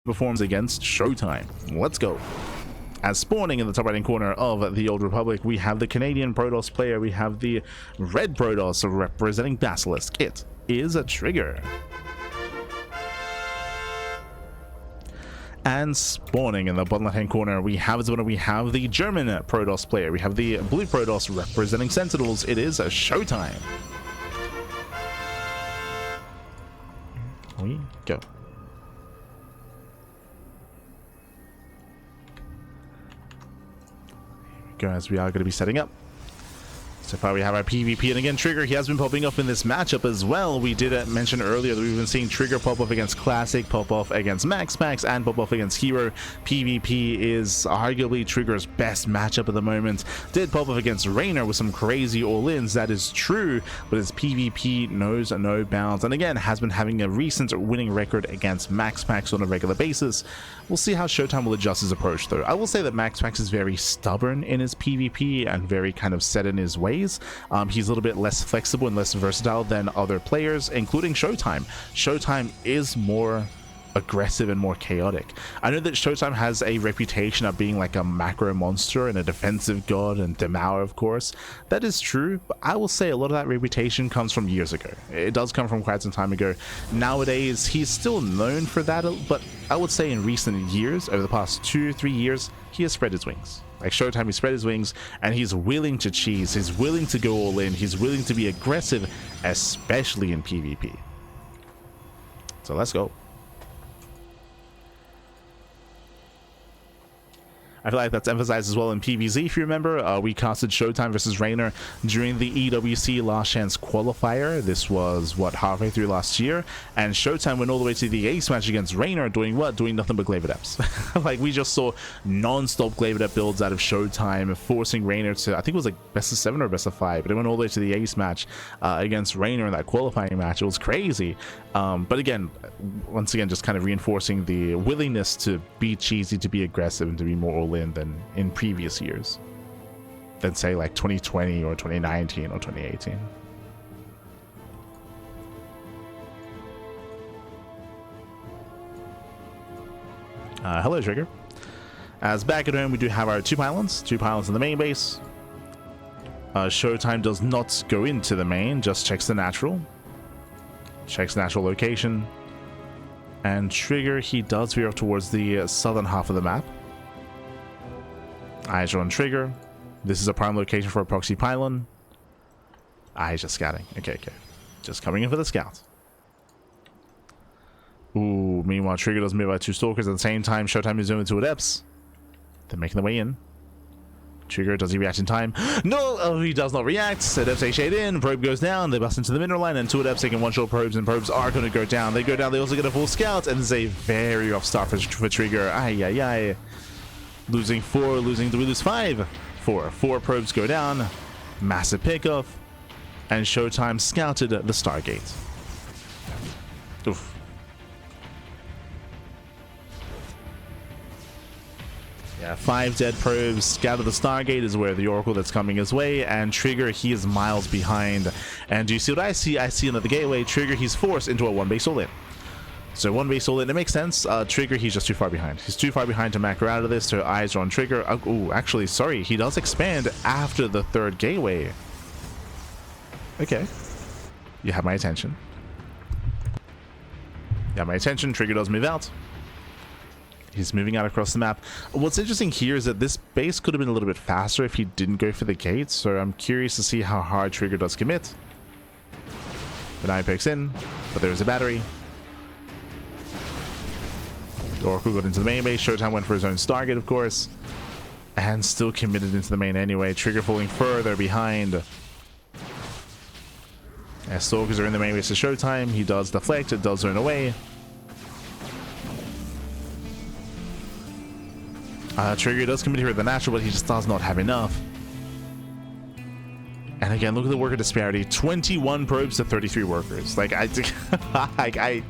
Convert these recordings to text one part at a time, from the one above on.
performs against ShoWTimE. Let's go. As spawning in the top right hand corner of the Old Republic, we have the Canadian Protoss player. We have the red Protoss representing Basilisk. It is a Trigger. And spawning in the bottom left hand corner, we have the German Protoss player. We have the blue Protoss representing Sentinels. It is a ShoWTimE. We go. As we are going to be setting up. So far we have our PvP, and again Trigger, he has been popping up in this matchup as well. We did mention earlier that we've been seeing Trigger pop up against Classic, pop off against Max, and pop off against Hero. PvP is arguably Trigger's best matchup at the moment. Did pop off against Raynor with some crazy all-ins, that is true, but his PvP knows no bounds, and again has been having a recent winning record against Max on a regular basis. We'll see how ShoWTimE will adjust his approach though. I will say that Max is very stubborn in his PvP and very kind of set in his ways. He's a little bit less flexible and less versatile than other players, including ShoWTimE. ShoWTimE is more aggressive and more chaotic. I know that ShoWTimE has a reputation of being like a macro monster and a defensive god and demour, of course. That is true, but I will say a lot of that reputation comes from years ago. It does come from quite some time ago. Nowadays, he's still known for that, but I would say in recent years, over the past 2-3 years, he has spread his wings. Like ShoWTimE, he spread his wings and he's willing to cheese, he's willing to go all in, he's willing to be aggressive, especially in PvP. So let's go. I feel like that's emphasized as well in PvZ. If you remember, we casted ShoWTimE versus Raynor during the EWC Last Chance qualifier. This was, what, halfway through last year? And ShoWTimE went all the way to the ace match against Raynor, doing what? Doing nothing but Glaive Adepts. Like, we just saw non-stop Glaive Adept builds out of ShoWTimE, forcing Raynor to, I think it was like best of 7 or best of 5, but it went all the way to the ace match against Raynor in that qualifying match. It was crazy. But again, once again, just kind of reinforcing the willingness to be cheesy, to be aggressive, and to be more all-in than in previous years, than say like 2020 or 2019 or 2018. Hello, Trigger. As back at home, we do have our two pylons in the main base. ShoWTimE does not go into the main, just checks the natural location, and Trigger, he does veer off towards the southern half of the map. Eyes are on Trigger. This is a prime location for a proxy pylon. Eyes just scouting. Okay. Just coming in for the scout. Ooh, meanwhile Trigger does move out 2 stalkers at the same time. ShoWTimE is moving 2 adepts. They're making their way in. Trigger, does he react in time? No! Oh, he does not react. Adepts A-shade in, probe goes down, they bust into the mineral line, and 2 adepts taking one-shot probes, and probes are going to go down. They go down, they also get a full scout, and it's a very rough start for Trigger. Ay. Losing 4, we lose 5. 4 probes go down, massive pickoff, and ShoWTimE scouted the Stargate. Oof. Yeah, 5 dead probes. Scouted the Stargate is where the Oracle that's coming his way, and Trigger, he is miles behind. And do you see what I see? I see another gateway. Trigger, he's forced into a 1-base all-in. So 1-base all-in, it makes sense. Trigger, he's just too far behind. He's too far behind to macro out of this, so eyes are on Trigger. Oh, actually, sorry, he does expand after the 3rd gateway. Okay. You have my attention. Trigger does move out. He's moving out across the map. What's interesting here is that this base could have been a little bit faster if he didn't go for the gate, so I'm curious to see how hard Trigger does commit. The 9 picks in, but there's a battery. The Oracle got into the main base. ShoWTimE went for his own Stargate, of course, and still committed into the main anyway. Trigger falling further behind. As Stalkers are in the main base of ShoWTimE, he does deflect, it does zone away. Trigger does commit here at the natural, but he just does not have enough. And again, look at the worker disparity. 21 probes to 33 workers. Like, ShoWTimE,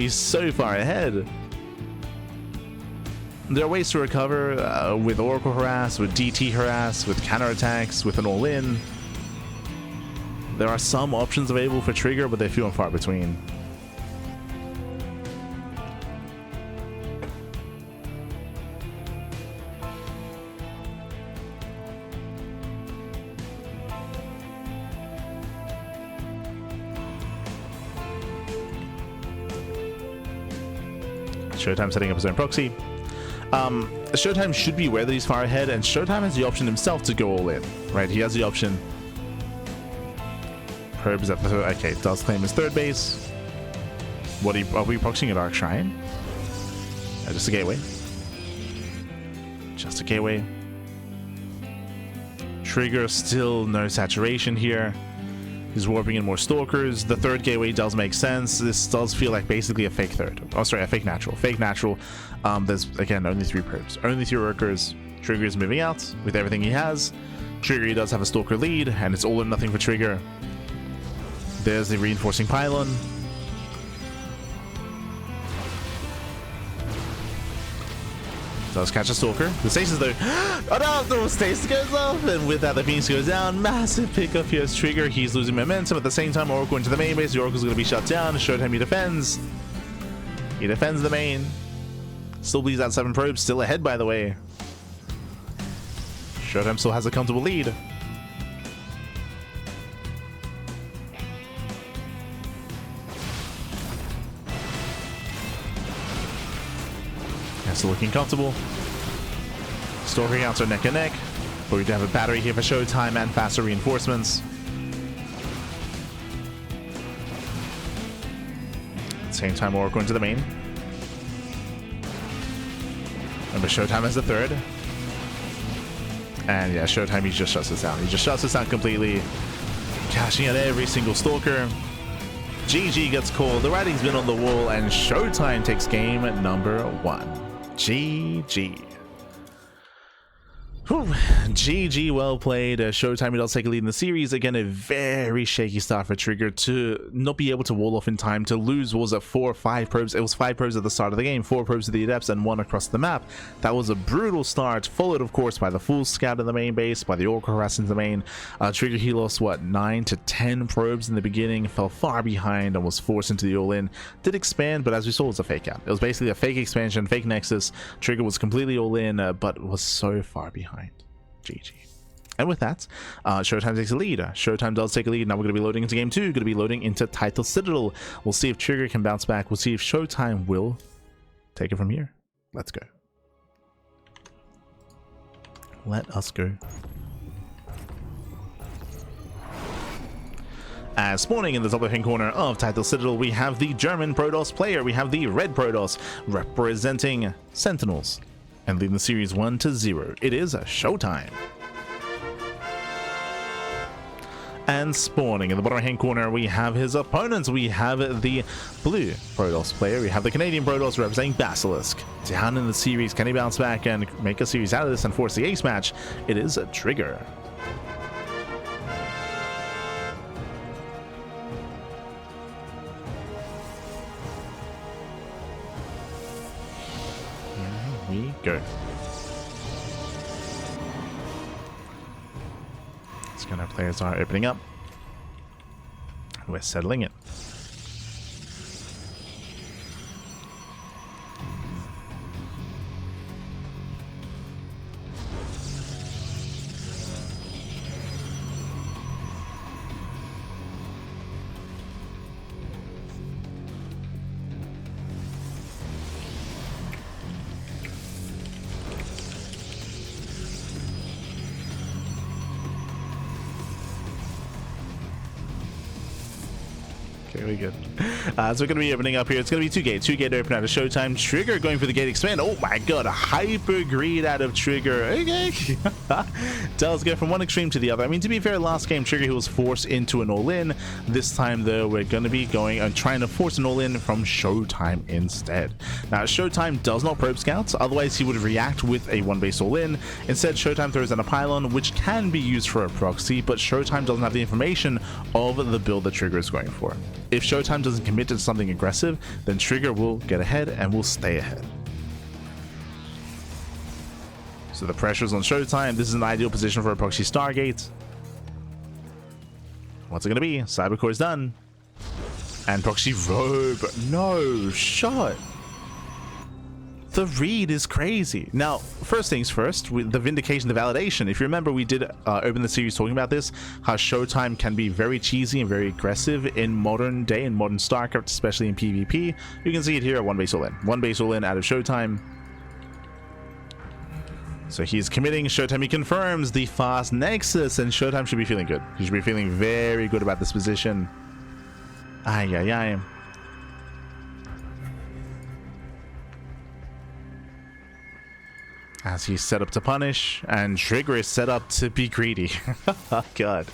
he's so far ahead. There are ways to recover with Oracle harass, with DT harass, with counterattacks, with an all-in. There are some options available for Trigger, but they're few and far between. ShoWTimE setting up his own proxy. ShoWTimE should be aware that he's far ahead, and ShoWTimE has the option himself to go all in, right? He has the option. Probe is at the third. Okay, does claim his third base. What are we proxying a Dark Shrine? Just a gateway. Just a gateway. Trigger, still no saturation here. He's warping in more stalkers. The third gateway does make sense. This does feel like basically a fake third. Oh, sorry, a fake natural. Fake natural. There's, again, only 3 probes. Only 3 workers. Trigger is moving out with everything he has. Trigger, he does have a stalker lead, and it's all or nothing for Trigger. There's the reinforcing pylon. Does catch a stalker. The stasis though. Oh no, the stasis goes off, and with that the Phoenix goes down. Massive pickup here as Trigger. He's losing momentum. At the same time, Oracle into the main base. The Oracle's going to be shut down. ShoWTimE, he defends. He defends the main. Still bleeds out 7 probes. Still ahead, by the way. ShoWTimE still has a comfortable lead. Still looking comfortable. Stalker counts are neck and neck, but we do have a battery here for ShoWTimE and faster reinforcements. At the same time, Oracle into the main. Remember, ShoWTimE has the third. And yeah, ShoWTimE, he just shuts this down. He just shuts this down completely, cashing out every single stalker. GG gets called. The writing's been on the wall, and ShoWTimE takes game number 1. GG. Whew. GG, well played. ShoWTimE does take a lead in the series. Again, a very shaky start for Trigger to not be able to wall off in time, to lose, what was it, 4 or 5 probes? It was 5 probes at the start of the game, 4 probes to the Adepts, and 1 across the map. That was a brutal start, followed, of course, by the full scout in the main base, by the Oracle harassing the main. Trigger, he lost, what, 9 to 10 probes in the beginning, fell far behind, and was forced into the all-in. Did expand, but as we saw, it was a fake out. It was basically a fake expansion, fake Nexus. Trigger was completely all-in, but was so far behind. GG. And with that, ShoWTimE takes a lead. ShoWTimE does take a lead. Now we're going to be loading into game 2. Going to be loading into Title Citadel. We'll see if Trigger can bounce back. We'll see if ShoWTimE will take it from here. Let's go. Let us go. As spawning in the top left-hand corner of Title Citadel, we have the German Protoss player. We have the red Protoss representing Sentinels. And leading the series 1-0, it is ShoWTimE. And spawning in the bottom right-hand corner, we have his opponents. We have the blue Protoss player. We have the Canadian Protoss representing Basilisk. Down in the series, can he bounce back and make a series out of this and force the ace match? It is a Trigger. We go. It's gonna players are opening up. We're settling it. Very good. So we're going to be opening up here. It's going to be 2 gate open out of ShoWTimE. Trigger going for the gate expand. Oh my god, a hyper greed out of Trigger. Okay. Does go from one extreme to the other. I mean, to be fair, last game Trigger, he was forced into an all-in. This time though, we're going to be going and trying to force an all-in from ShoWTimE instead. Now ShoWTimE does not probe scouts, otherwise he would react with a 1-base all-in. Instead, ShoWTimE throws in a pylon, which can be used for a proxy, but ShoWTimE doesn't have the information of the build that Trigger is going for. If ShoWTimE doesn't commit to something aggressive, then Trigger will get ahead and will stay ahead. So the pressure's on ShoWTimE. This is an ideal position for a proxy Stargate. What's it going to be? Cybercore is done. And proxy Robe. No shot. The read is crazy. Now, first things first, with the vindication, the validation. If you remember, we did open the series talking about this, how ShoWTimE can be very cheesy and very aggressive in modern day, in modern StarCraft, especially in PvP. You can see it here at one base all in. One base all in out of ShoWTimE. So he's committing. ShoWTimE confirms the fast Nexus, and ShoWTimE should be feeling good. He should be feeling very good about this position. Ay, ay, ay. As he's set up to punish, and Trigger is set up to be greedy. Oh, God.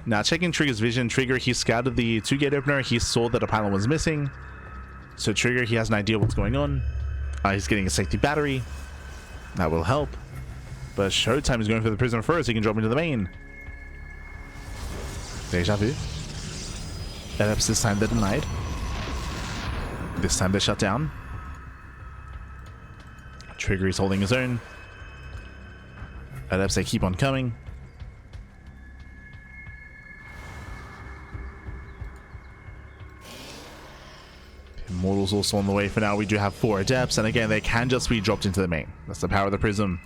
Now, checking Trigger's vision, Trigger, he scouted the 2-gate opener. He saw that a pylon was missing. So Trigger, he has an idea what's going on. He's getting a safety battery. That will help. But ShoWTimE is going for the prisoner first. He can drop into the main. Deja vu. Perhaps this time they're denied. This time they're shut down. Trigger is holding his own. Perhaps they keep on coming. Immortals also on the way for now. We do have 4 adepts, and again, they can just be dropped into the main. That's the power of the prism.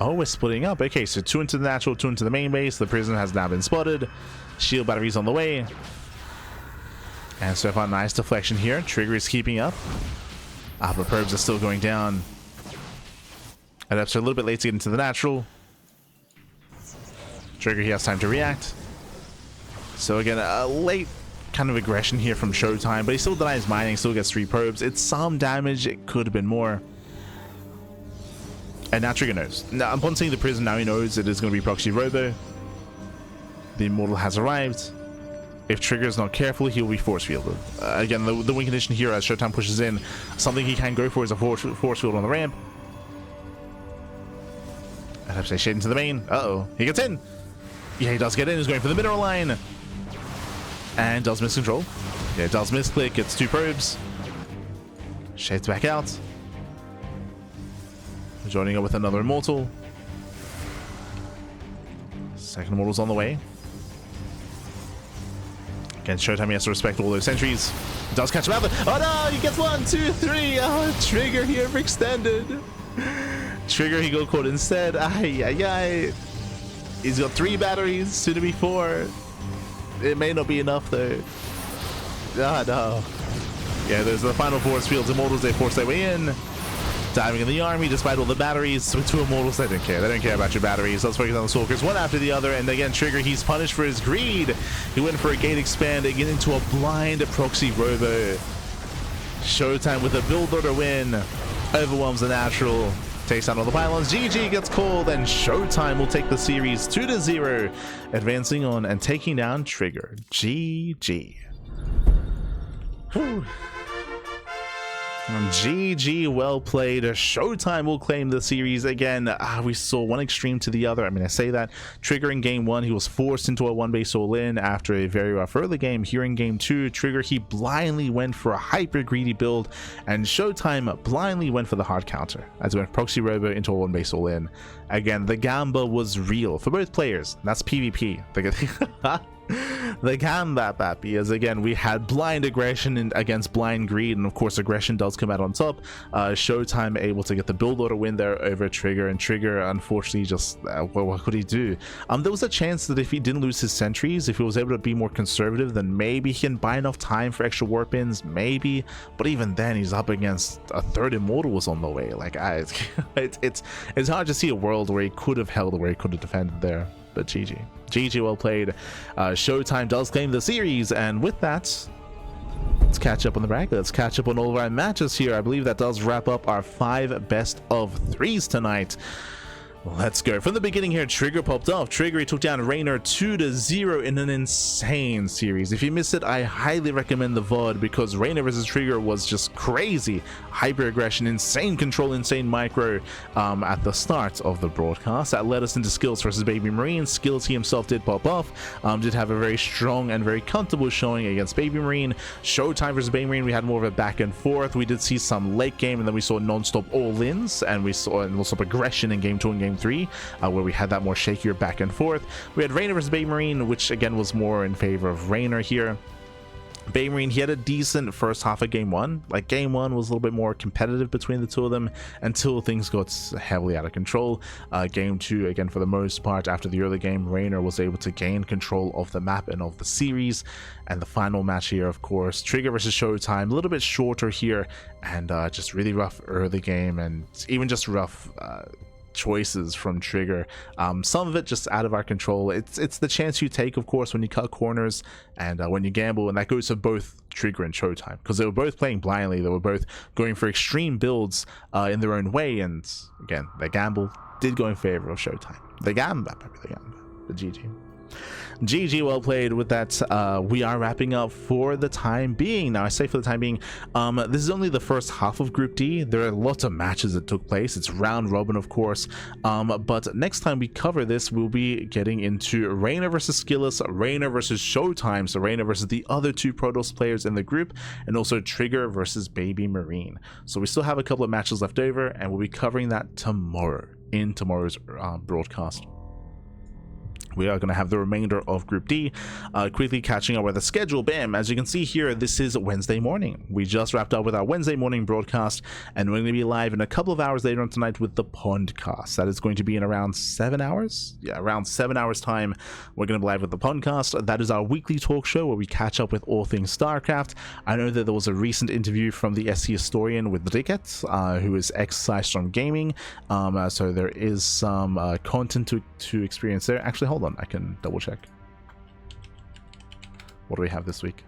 Oh, we're splitting up. Okay, so 2 into the natural, 2 into the main base. The prism has now been spotted. Shield batteries on the way. And so far, nice deflection here. Trigger is keeping up. But probes are still going down. Adepts are a little bit late to get into the natural. Trigger, he has time to react. So again, a late kind of aggression here from ShoWTimE, but he still denies mining, still gets 3 probes. It's some damage. It could have been more. And now Trigger knows. Now, upon seeing the prism, now he knows it is going to be Proxy Robo. The Immortal has arrived. If Trigger is not careful, he will be force fielded. Again, the win condition here as ShoWTimE pushes in, something he can go for is a force field on the ramp. I'd have to say shade into the main. Uh-oh. He gets in. Yeah, he does get in. He's going for the mineral line. And does miss control. Yeah, does misclick. Gets 2 probes. Shades back out. Joining up with another Immortal. Second Immortal's on the way. Again, ShoWTimE has to respect all those sentries. Does catch him out. Oh no, he gets 1, 2, 3. Oh, Trigger here for extended. Trigger, he got caught instead. Ay, ay, ay. He's got 3 batteries, soon to be 4. It may not be enough though. Ah, no. Yeah, there's the final force fields. Immortals, they force their way in. Diving in the army despite all the batteries. With 2 Immortals, they don't care. They don't care about your batteries. Let's focus on the Stalkers one after the other. And again, Trigger, he's punished for his greed. He went for a gate expand, getting into a blind proxy robo. ShoWTimE with a build order win. Overwhelms the natural. Takes down all the pylons. GG gets called, and ShoWTimE will take the series 2-0. Advancing on and taking down Trigger. GG. Whew. GG, well played. ShoWTimE will claim the series again. We saw one extreme to the other. I mean, I say that. Trigger in game 1, he was forced into a 1-base all-in after a very rough early game. Here in game 2, Trigger, he blindly went for a hyper greedy build, and ShoWTimE blindly went for the hard counter as he went proxy robo into a 1-base all-in. Again, the gamba was real for both players. That's PvP. The combat bappy, as again we had blind aggression against blind greed, and of course aggression does come out on top. ShoWTimE able to get the build order win there over Trigger, and Trigger unfortunately just what could he do? There was a chance that if he didn't lose his sentries, if he was able to be more conservative, then maybe he can buy enough time for extra warp ins, maybe. But even then, he's up against a 3rd Immortal was on the way. Like it's hard to see a world where he could have held, where he could have defended there. But GG, well played. ShoWTimE does claim the series, and with that, let's catch up on the bracket. Let's catch up on all of our matches here. I believe that does wrap up our 5 best of 3s tonight. Let's go. From the beginning here, Trigger popped off. Trigger, he took down Raynor 2-0 in an insane series. If you missed it, I highly recommend the VOD, because Raynor versus Trigger was just crazy. Hyper aggression, insane control, insane micro at the start of the broadcast. That led us into Skills versus Baby Marine. Skills, he himself did pop off. Did have a very strong and very comfortable showing against Baby Marine. ShoWTimE versus Baby Marine, we had more of a back and forth. We did see some late game, and then we saw non-stop all-ins, and we saw non-stop aggression in game 2 and game 3, where we had that more shakier back and forth. We had Raynor versus Baby Marine, which again was more in favor of Raynor here. Baymarine, he had a decent first half of game one. Like game one was a little bit more competitive between the two of them until things got heavily out of control. Game two, again, for the most part, after the early game, Raynor was able to gain control of the map and of the series. And the final match here, of course, Trigger versus ShoWTimE, a little bit shorter here, and just really rough early game, and even just rough choices from Trigger. Some of it just out of our control. It's the chance you take, of course, when you cut corners and when you gamble, and that goes for both Trigger and ShoWTimE, because they were both playing blindly. They were both going for extreme builds in their own way, and again, the gamble did go in favor of ShoWTimE. The GG. GG, well played with that. We are wrapping up for the time being. Now, I say for the time being, this is only the first half of Group D. There are lots of matches that took place. It's round robin, of course. But next time we cover this, we'll be getting into Raynor versus Skillous, Raynor versus ShoWTimE, so Raynor versus the other two Protoss players in the group, and also Trigger versus Baby Marine. So we still have a couple of matches left over, and we'll be covering that tomorrow in tomorrow's broadcast. We are going to have the remainder of Group D. Quickly catching up with the schedule. Bam! As you can see here, this is Wednesday morning. We just wrapped up with our Wednesday morning broadcast, and we're going to be live in a couple of hours later on tonight with the Pondcast. That is going to be in around 7 hours. Yeah, around 7 hours time. We're going to be live with the Pondcast. That is our weekly talk show where we catch up with all things StarCraft. I know that there was a recent interview from the SC historian with Ricket, who is ex-SciStorm Gaming. So there is some content to experience there. Actually, hold on. I can double check. What do we have this week?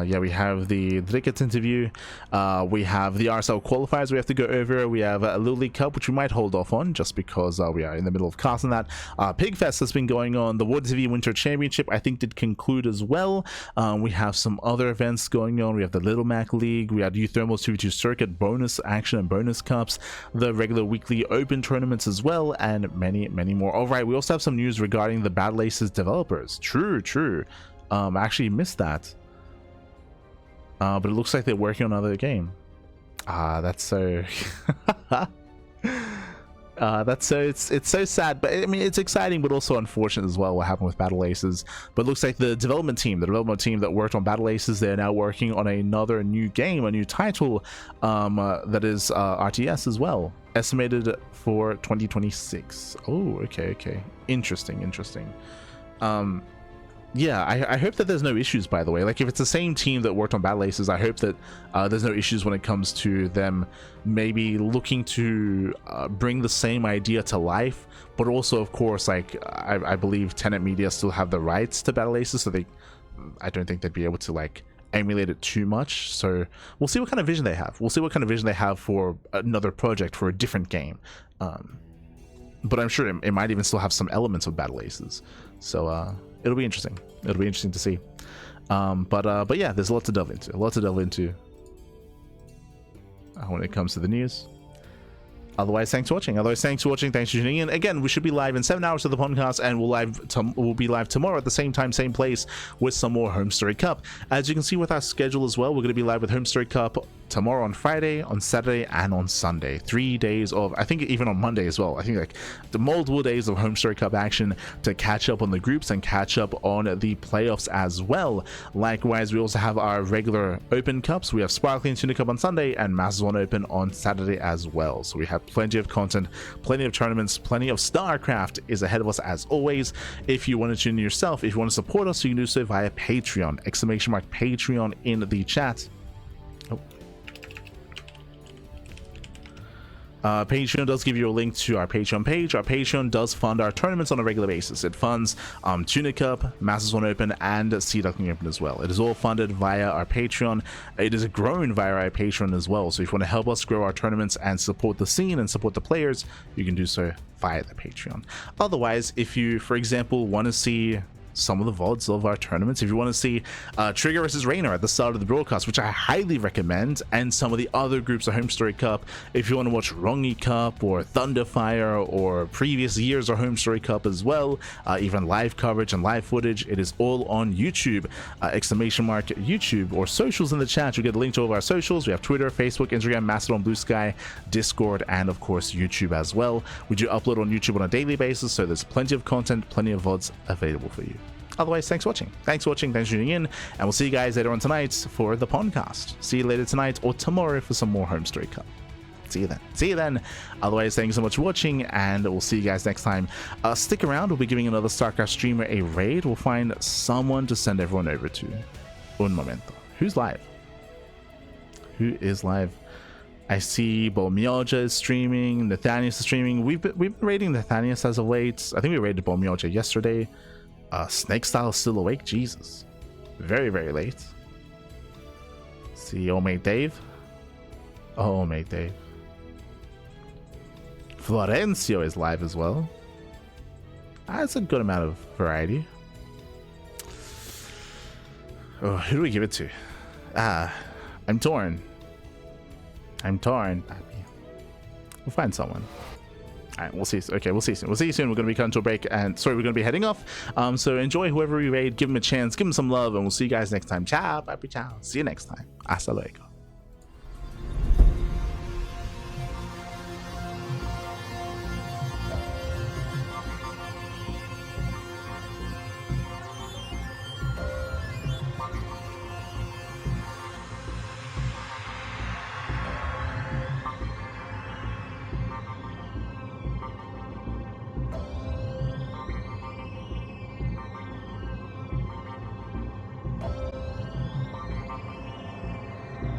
Yeah, we have the Ricketts interview. We have the RSL qualifiers we have to go over. We have a Little League Cup, which we might hold off on just because we are in the middle of casting that. Pigfest has been going on. The World TV Winter Championship, I think, did conclude as well. We have some other events going on. We have the Little Mac League. We have Thermals 2v2 Circuit bonus action and bonus cups. The regular weekly open tournaments as well, and many, many more. All right, we also have some news regarding the Battle Aces developers. True. I actually missed that. But it looks like they're working on another game. That's so it's so sad, but I mean, it's exciting but also unfortunate as well what happened with Battle Aces. But it looks like the development team that worked on Battle Aces, they're now working on another new game, a new title, that is RTS as well, estimated for 2026. Oh, okay, interesting. Yeah, I hope that there's no issues, by the way. Like, if it's the same team that worked on Battle Aces, I hope that there's no issues when it comes to them maybe looking to bring the same idea to life. But also, of course, like, I believe Tenet Media still have the rights to Battle Aces, so I don't think they'd be able to, like, emulate it too much. So we'll see what kind of vision they have. We'll see what kind of vision they have for another project, for a different game. But I'm sure it might even still have some elements of Battle Aces. So, it'll be interesting. It'll be interesting to see. But yeah, there's a lot to delve into. When it comes to the news. Otherwise, thanks for watching. Thanks for tuning in. Again, we should be live in 7 hours of the podcast, and we'll be live tomorrow at the same time, same place, with some more HomeStory Cup. As you can see with our schedule as well, we're going to be live with HomeStory Cup tomorrow on Friday, on Saturday, and on Sunday. 3 days of, I think even on Monday as well. I think like the multiple days of HomeStory Cup action to catch up on the groups and catch up on the playoffs as well. Likewise, we also have our regular Open Cups. We have Sparkling Tuna Cup on Sunday and Masters 1 Open on Saturday as well. So we have plenty of content, plenty of tournaments, plenty of StarCraft is ahead of us as always. If you want to tune in yourself, if you want to support us, you can do so via Patreon. !Patreon in the chat. Patreon does give you a link to our Patreon page. Our Patreon does fund our tournaments on a regular basis. It funds Tuna Cup, Masters 1 Open, and Sea Duckling Open as well. It is all funded via our Patreon. It is grown via our Patreon as well. So if you want to help us grow our tournaments and support the scene and support the players, you can do so via the Patreon. Otherwise, if you, for example, want to see some of the VODs of our tournaments. If you want to see Trigger versus Rainer at the start of the broadcast, which I highly recommend, and some of the other groups of HomeStory Cup, if you want to watch Rongi Cup or Thunderfire or previous years of HomeStory Cup as well, even live coverage and live footage, it is all on YouTube. Exclamation mark YouTube or socials in the chat. You get a link to all of our socials. We have Twitter, Facebook, Instagram, Mastodon, Blue Sky, Discord, and of course YouTube as well. We do upload on YouTube on a daily basis, so there's plenty of content, plenty of VODs available for you. Otherwise, thanks for watching. Thanks for tuning in, and we'll see you guys later on tonight for the podcast. See you later tonight or tomorrow for some more HomeStory Cup. See you then. See you then. Otherwise, thank you so much for watching, and we'll see you guys next time. Stick around. We'll be giving another StarCraft streamer a raid. We'll find someone to send everyone over to. Un momento. Who's live? Who is live? I see Bomioja is streaming. Nathanius is streaming. We've been raiding Nathanius as of late. I think we raided Bomioja yesterday. Snake Style is still awake. Jesus, very, very late. See, old mate Dave. Oh, mate Dave. Florencio is live as well. That's a good amount of variety. Oh, who do we give it to? I'm torn. We'll find someone. All right, we'll see. Okay, we'll see soon. We'll see you soon. We're going to be coming to a break, and sorry, we're going to be heading off. So enjoy whoever we raid. Give them a chance. Give them some love, and we'll see you guys next time. Ciao, papi, ciao. See you next time. Hasta luego.